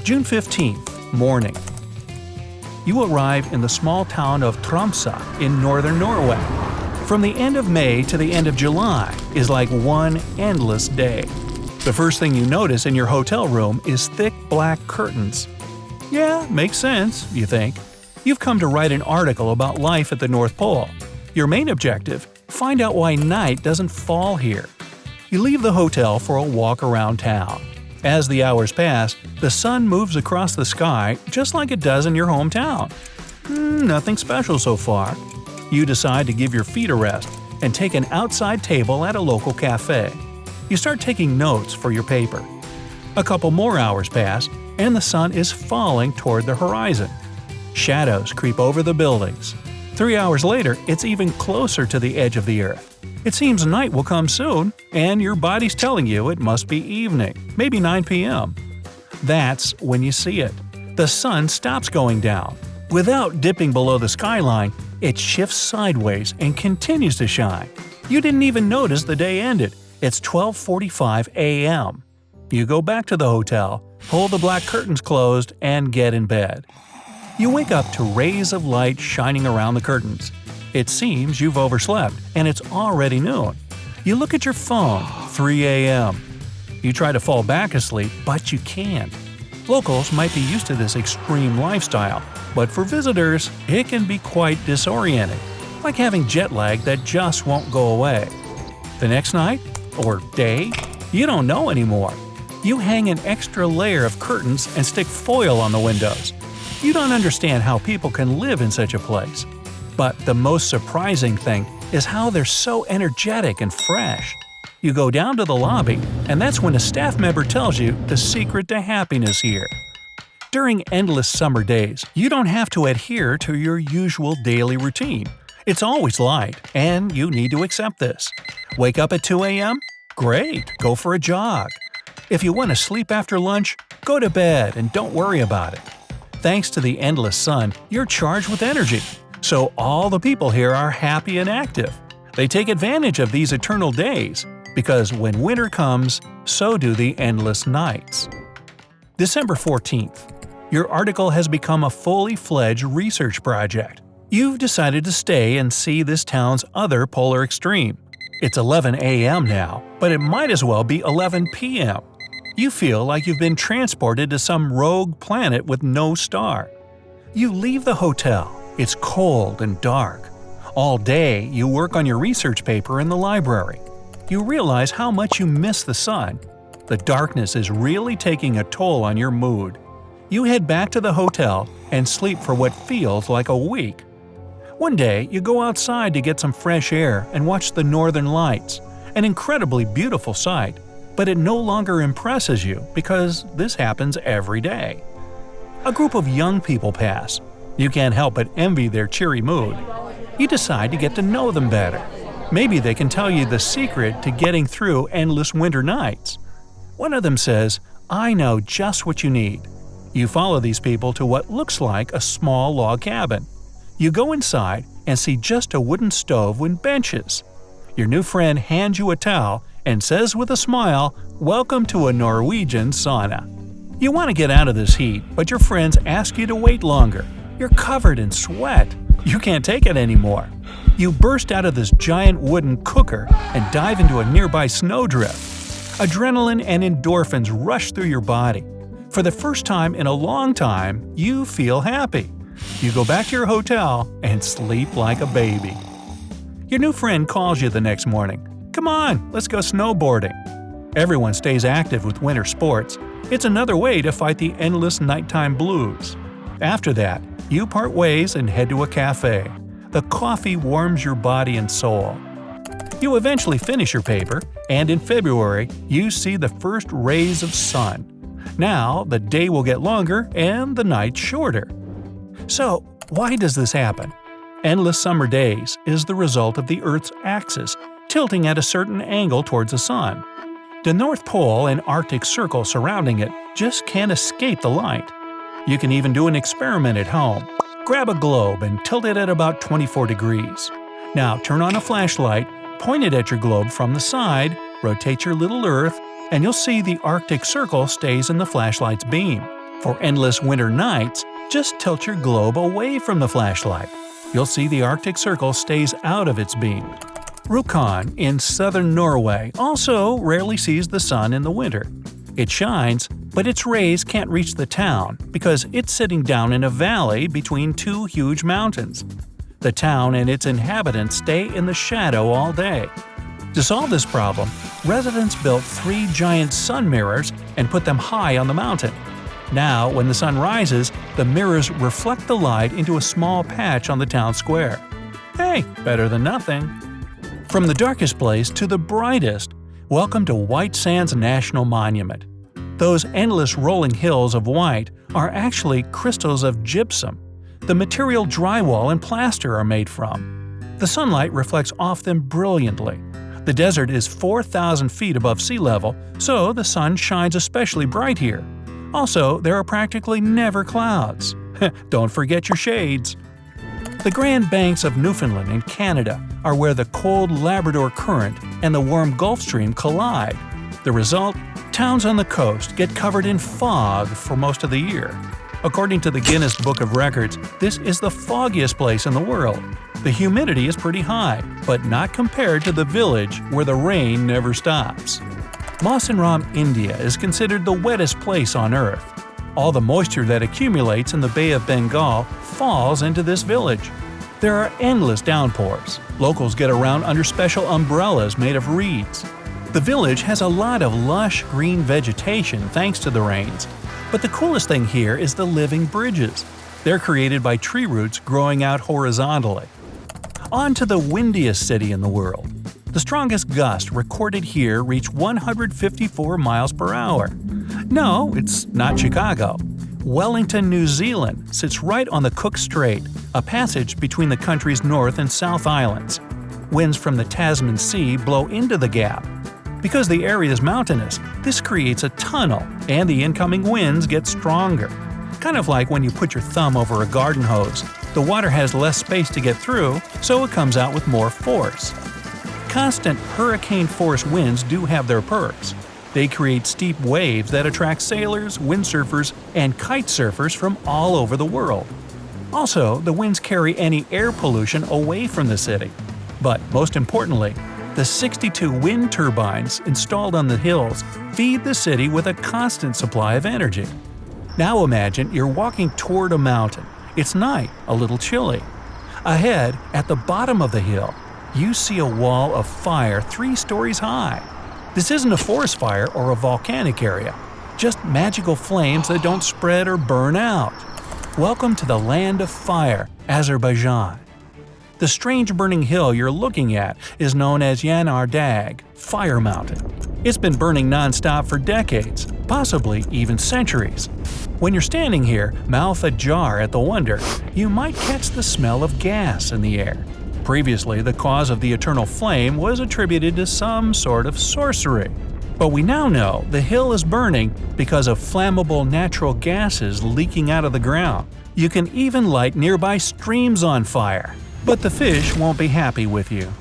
June 15th, morning. You arrive in the small town of Tromsø in Northern Norway. From the end of May to the end of July is like one endless day. The first thing you notice in your hotel room is thick black curtains. Yeah, makes sense, you think. You've come to write an article about life at the North Pole. Your main objective? Find out why night doesn't fall here. You leave the hotel for a walk around town. As the hours pass, the sun moves across the sky just like it does in your hometown. Nothing special so far. You decide to give your feet a rest and take an outside table at a local cafe. You start taking notes for your paper. A couple more hours pass, and the sun is falling toward the horizon. Shadows creep over the buildings. 3 hours later, it's even closer to the edge of the earth. It seems night will come soon, and your body's telling you it must be evening, maybe 9 p.m. That's when you see it. The sun stops going down. Without dipping below the skyline, it shifts sideways and continues to shine. You didn't even notice the day ended. It's 12:45 a.m. You go back to the hotel, pull the black curtains closed, and get in bed. You wake up to rays of light shining around the curtains. It seems you've overslept, and it's already noon. You look at your phone, 3 a.m. You try to fall back asleep, but you can't. Locals might be used to this extreme lifestyle, but for visitors, it can be quite disorienting, like having jet lag that just won't go away. The next night, or day, you don't know anymore. You hang an extra layer of curtains and stick foil on the windows. You don't understand how people can live in such a place. But the most surprising thing is how they're so energetic and fresh. You go down to the lobby, and that's when a staff member tells you the secret to happiness here. During endless summer days, you don't have to adhere to your usual daily routine. It's always light, and you need to accept this. Wake up at 2 a.m.? Great, go for a jog. If you want to sleep after lunch, go to bed and don't worry about it. Thanks to the endless sun, you're charged with energy. So all the people here are happy and active. They take advantage of these eternal days, because when winter comes, so do the endless nights. December 14th. Your article has become a fully fledged research project. You've decided to stay and see this town's other polar extreme. It's 11 a.m. now, but it might as well be 11 p.m. You feel like you've been transported to some rogue planet with no star. You leave the hotel. It's cold and dark. All day, you work on your research paper in the library. You realize how much you miss the sun. The darkness is really taking a toll on your mood. You head back to the hotel and sleep for what feels like a week. One day, you go outside to get some fresh air and watch the northern lights, an incredibly beautiful sight, but it no longer impresses you because this happens every day. A group of young people pass. You can't help but envy their cheery mood. You decide to get to know them better. Maybe they can tell you the secret to getting through endless winter nights. One of them says, "I know just what you need." You follow these people to what looks like a small log cabin. You go inside and see just a wooden stove with benches. Your new friend hands you a towel and says with a smile, "Welcome to a Norwegian sauna." You want to get out of this heat, but your friends ask you to wait longer. You're covered in sweat. You can't take it anymore. You burst out of this giant wooden cooker and dive into a nearby snowdrift. Adrenaline and endorphins rush through your body. For the first time in a long time, you feel happy. You go back to your hotel and sleep like a baby. Your new friend calls you the next morning. "Come on, let's go snowboarding." Everyone stays active with winter sports. It's another way to fight the endless nighttime blues. After that, you part ways and head to a cafe. The coffee warms your body and soul. You eventually finish your paper, and in February, you see the first rays of sun. Now, the day will get longer and the night shorter. So, why does this happen? Endless summer days is the result of the Earth's axis tilting at a certain angle towards the sun. The North Pole and Arctic Circle surrounding it just can't escape the light. You can even do an experiment at home. Grab a globe and tilt it at about 24 degrees. Now turn on a flashlight, point it at your globe from the side, rotate your little Earth, and you'll see the Arctic Circle stays in the flashlight's beam. For endless winter nights, just tilt your globe away from the flashlight. You'll see the Arctic Circle stays out of its beam. Rjukan in southern Norway also rarely sees the sun in the winter. It shines, but its rays can't reach the town because it's sitting down in a valley between two huge mountains. The town and its inhabitants stay in the shadow all day. To solve this problem, residents built 3 giant sun mirrors and put them high on the mountain. Now, when the sun rises, the mirrors reflect the light into a small patch on the town square. Hey, better than nothing. From the darkest place to the brightest, welcome to White Sands National Monument. Those endless rolling hills of white are actually crystals of gypsum, the material drywall and plaster are made from. The sunlight reflects off them brilliantly. The desert is 4,000 feet above sea level, so the sun shines especially bright here. Also, there are practically never clouds. Don't forget your shades. The Grand Banks of Newfoundland in Canada are where the cold Labrador Current and the warm Gulf Stream collide. The result? Towns on the coast get covered in fog for most of the year. According to the Guinness Book of Records, this is the foggiest place in the world. The humidity is pretty high, but not compared to the village where the rain never stops. Mawsynram, India is considered the wettest place on Earth. All the moisture that accumulates in the Bay of Bengal falls into this village. There are endless downpours. Locals get around under special umbrellas made of reeds. The village has a lot of lush green vegetation thanks to the rains. But the coolest thing here is the living bridges. They're created by tree roots growing out horizontally. On to the windiest city in the world. The strongest gust recorded here reached 154 miles per hour. No, it's not Chicago. Wellington, New Zealand sits right on the Cook Strait, a passage between the country's North and South Islands. Winds from the Tasman Sea blow into the gap. Because the area is mountainous, this creates a tunnel, and the incoming winds get stronger. Kind of like when you put your thumb over a garden hose. The water has less space to get through, so it comes out with more force. Constant hurricane-force winds do have their perks. They create steep waves that attract sailors, windsurfers, and kite surfers from all over the world. Also, the winds carry any air pollution away from the city. But most importantly, the 62 wind turbines installed on the hills feed the city with a constant supply of energy. Now imagine you're walking toward a mountain. It's night, a little chilly. Ahead, at the bottom of the hill, you see a wall of fire 3 stories high. This isn't a forest fire or a volcanic area, just magical flames that don't spread or burn out. Welcome to the land of fire, Azerbaijan. The strange burning hill you're looking at is known as Yanar Dag, Fire Mountain. It's been burning non-stop for decades, possibly even centuries. When you're standing here, mouth ajar at the wonder, you might catch the smell of gas in the air. Previously, the cause of the eternal flame was attributed to some sort of sorcery. But we now know the hill is burning because of flammable natural gases leaking out of the ground. You can even light nearby streams on fire. But the fish won't be happy with you.